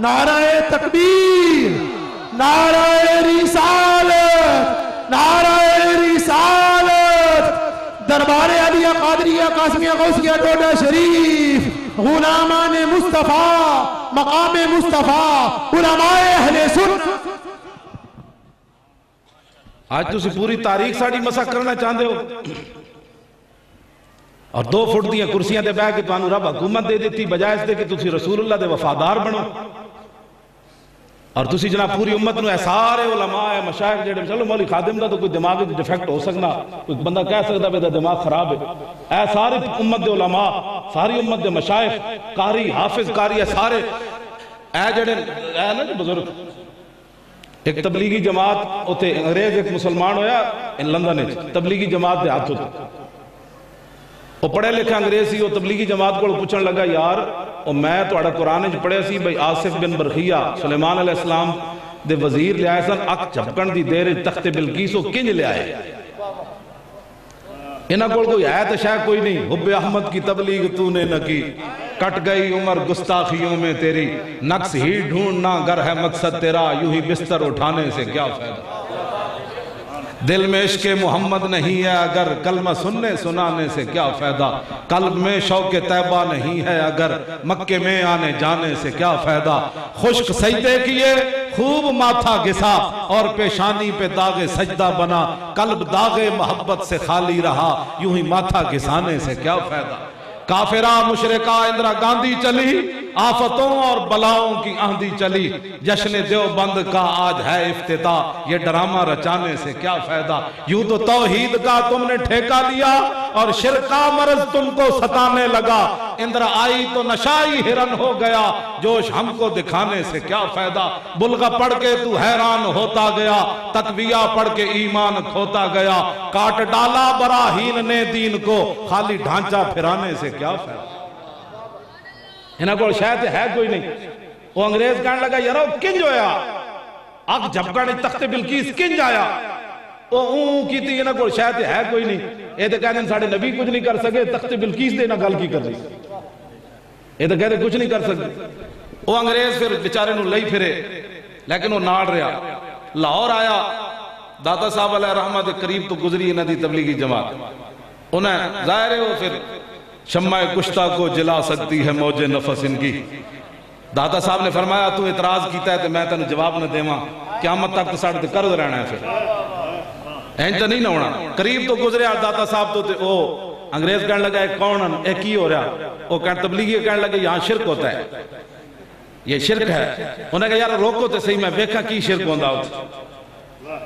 نعرہ تکبیر، نعرہ رسالت، نعرہ رسالت، دربار علیہ قادریہ قاسمیہ غوثیہ ڈوڈا شریف، غلامان مصطفیٰ، مقام مصطفیٰ، علماء اہل سنت۔ آج تسی پوری تاریخ ساڑی مسح کرنا چاہتے ہو اور 2 فٹ دیا کرسیاں دے بیٹھ کے تو رب حکومت دے دیتی بجائے اس دے کہ تسی رسول اللہ دے وفادار بنو، اور تسی جناب پوری امت نو سارے علماء مشائخ جڑے چلو مولی خادم دا تو کوئی دماغی ڈیفیکٹ ہو سکنا، کوئی بندہ کہہ سکتا ہے دماغ خراب ہے، اے ساری امت دے علماء، ساری امت دے مشائخ، قاری حافظ قاری سارے اے جڑے اے نا بزرگ، ایک تبلیغی جماعت ہوتے انگریز ایک مسلمان ہویا لندن ہے، تبلیغی جماعت دے ہاتھ ہوتے وہ پڑھے لکھے انگریز سی، وہ تبلیغی جماعت کو پوچھنے لگا یار میں تو اڑا قرآن جو پڑھے سی بھئی آصف بن برخیہ سلیمان علیہ السلام دے وزیر لے آئے سن اک جھپکن دی دیر تخت بلقیسو کنج لے آئے، انہاں کوئی آیت شاہ کوئی نہیں، حب احمد کی تبلیغ تو نے نہ کی، کٹ گئی عمر گستاخیوں میں تیری، نقص ہی ڈھونڈنا گر ہے مقصد تیرا، یوں ہی بستر اٹھانے سے کیا فائدہ، دل میں عشق محمد نہیں ہے اگر کلمہ سننے سنانے سے کیا فائدہ، قلب میں شوق طیبہ نہیں ہے اگر مکے میں آنے جانے سے کیا فائدہ، خشک سجدے کیے خوب ماتھا گسا اور پیشانی پہ داغ سجدہ بنا، قلب داغ محبت سے خالی رہا، یوں ہی ماتھا گسانے سے کیا فائدہ، کافرہ مشرکہ اندرا گاندھی چلی، آفتوں اور بلاؤں کی آندھی چلی، جشن دیوبند کا آج ہے افتتاح، یہ ڈرامہ رچانے سے کیا فائدہ، یوں تو توحید کا تم نے ٹھیکہ لیا اور شرک کا مرض تم کو ستانے لگا، اندرا آئی تو نشائی ہرن ہو گیا، جوش ہم کو دکھانے سے کیا فائدہ، بلغہ پڑھ کے تو حیران ہوتا گیا، تقویہ پڑھ کے ایمان کھوتا گیا، کاٹ ڈالا براہین نے دین کو، خالی ڈھانچہ پھرانے سے کیا فائدہ، انہاں کو شاید ہے کوئی نہیں، وہ انگریز کہنے لگا یارو کنج ہویا، اک جھپکانی تخت بلقیس کنج آیا، وہ کی تھی انہاں کو شاید ہے کوئی نہیں، اے تو کہنے ساڑھے نبی کچھ نہیں کر سکے، تخت بلقیس دے نہ گل کی کر رہی، اے تو کہتے کچھ نہیں کر سکے، وہ انگریز پھر بیچارے نو لئی پھرے، لیکن وہ ناڑ رہا، لاہور آیا، داتا صاحب علیہ رحمہ دے قریب تو گزری انہاں دی تبلیغی جماعت، انہیں ظاہر ہے وہ پھر شمع کشتہ کو جلا سکتی ہے موج نفس ان کی، داتا صاحب نے فرمایا تو اعتراض کیتا ہے تو میں تنہیں جواب نہ دے ماں، قیامت تک تو ساڑھے کرد رہنا ہے پھر اینجا نہیں نہ ہونا، قریب تو گزرے داتا صاحب تو وہ انگریز کہنے لگا ایک کون ہے کی ہو رہا، وہ تبلیغی کہنے لگا یہاں شرک ہوتا ہے، یہ شرک ہے، انہوں نے کہا یار روکو تو صحیح میں بیکھا کی شرک ہوندہ ہوتا،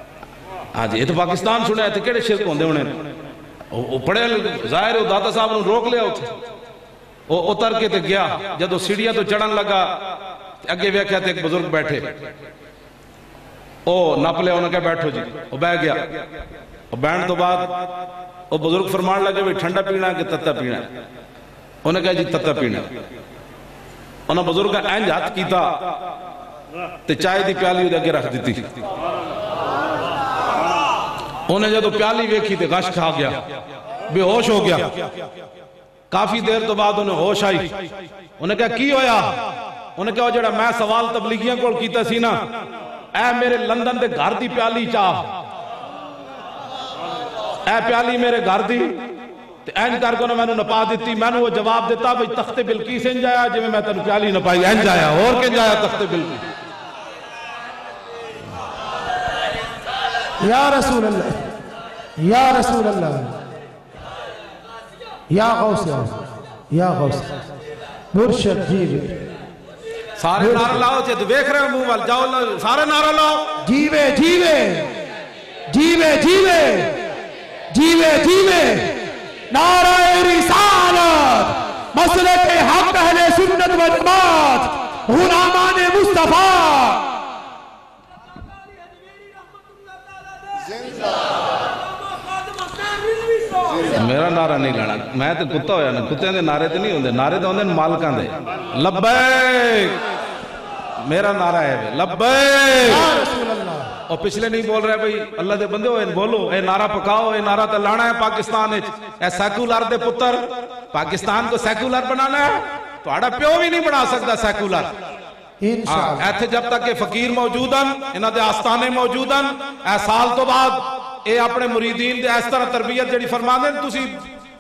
آج یہ تو پاکستان سنے تھے کیڑے شرک ہوندے انہیں، وہ پڑھے ظاہر ہے داتا صاحب نے روک لیا ہوتا، وہ اتر کے تے گیا، جب وہ سیڑھیاں تو چڑھن لگا اگے ویکھیا تے ایک بزرگ بیٹھے، وہ نپ لیا انہوں نے کہا بیٹھو جی، وہ بیٹھ گیا، وہ بیٹھ تو بعد وہ بزرگ فرمان لگے بھی ٹھنڈا پینا ہے کہ تتا پینا ہے، انہوں نے کہا جی تتا پینا ہے، انہوں نے بزرگ کا اینج ہاتھ کیتا تے چائے دی پیالی دے رکھ دیتی، انہیں جب پیالی ویکھی تے غش کھا گیا، بے ہوش ہو گیا، کافی دیر تو بعد انہیں ہوش آئی، انہیں کہا کی ہویا، انہیں کہا جڑا میں سوال تبلیغیاں کو کیتا سی نا، اے میرے لندن دے گھر دی پیالی چاہ، اے پیالی میرے گھر دی، اینج کر کو میں نے نپا دیتی، میں نے وہ جواب دیتا بھئی تخت بلقیس انج آیا جی میں تنو پیالی نپائی انج آیا، اور کنج آیا تخت بلقیس، یا رسول اللہ، یا رسول اللہ، یا غوث، یا غوث، مرشد جیوے، سارے نعرہ لاؤ چھے تو بیکھ رہے ہیں منہ وال جاؤ سارے نعرہ لاؤ، جیوے جیوے جیوے جیوے جیوے جیوے نعرہ رسالت، مسلک حق اہل سنت و جماعت، غلامان مصطفیٰ، میرا نعرہ نہیں لانا، میں تو کتا ہویا نا، کتے دے نعرے تو نہیں ہوندے، نعرے تو ہوندے مالکان دے، لبیک، میرا نعرہ ہے لبیک، یا رسول اللہ، اور پچھلے نہیں بول رہے بھئی اللہ دے بندے ہوئے بولو، اے نعرہ پکاؤ، اے نعرہ تو لانا ہے پاکستان، اے سیکولر دے پتر، پاکستان کو سیکولر بنانا ہے، تو آڑا پیو بھی نہیں بنا سکتا سیکولر، انشاءاللہ ایتھے جب تک کہ فقیر موجودن انہاں دے آستانے موجودن اے سال تو بعد اے اپنے مریدین دے اس طرح تربیت جڑی فرماندے تسی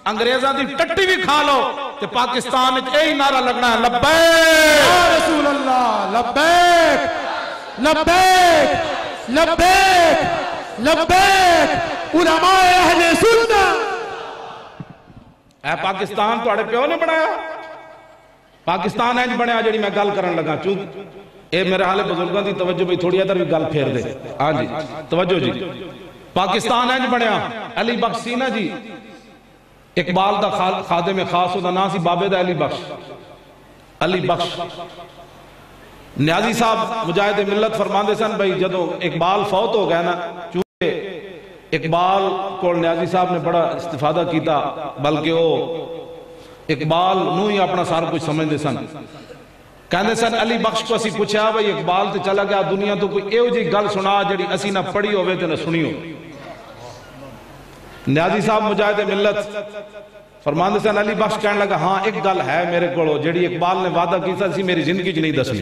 انگریزاں دی ٹٹی بھی کھا لو تے پاکستان وچ اے ہی نعرہ لگنا ہے لبیک یا رسول اللہ لبیک لبیک لبیک لبیک علماء اہل سنت اے پاکستان تواڈے پیو نے بنایا پاکستان ہے بنیا جڑی میں گل کرن لگا چوں اے میرے حالے بزرگاں دی توجہ بھی تھوڑی ادھر بھی گل پھیر دے ہاں جی توجہ جی پاکستان ہے بنیا علی بخش سینا جی اقبال دا خادم خاص دا نام سی بابے دا علی بخش نیازی صاحب مجاہد ملت فرماندے سن بھئی جدو اقبال فوت ہو گیا نا چونکہ اقبال کو نیازی صاحب نے بڑا استفادہ کیتا بلکہ وہ اقبال نو ہی اپنا سارا کچھ سمجھ دے سن کہنے سن علی بخش کو اسی پوچھا بھئی اقبال تے چلا گیا دنیا تو کوئی ایو جی گل سنا جڑی اسی نہ پڑھی ہوئے تے نہ سنی ہو نیازی صاحب مجاہد ملت فرماندے سن علی بخش کہنے لگا ہاں ایک گل ہے میرے کو جڑی اقبال نے وعدہ کی سی میری زندگی چ نہیں دسنی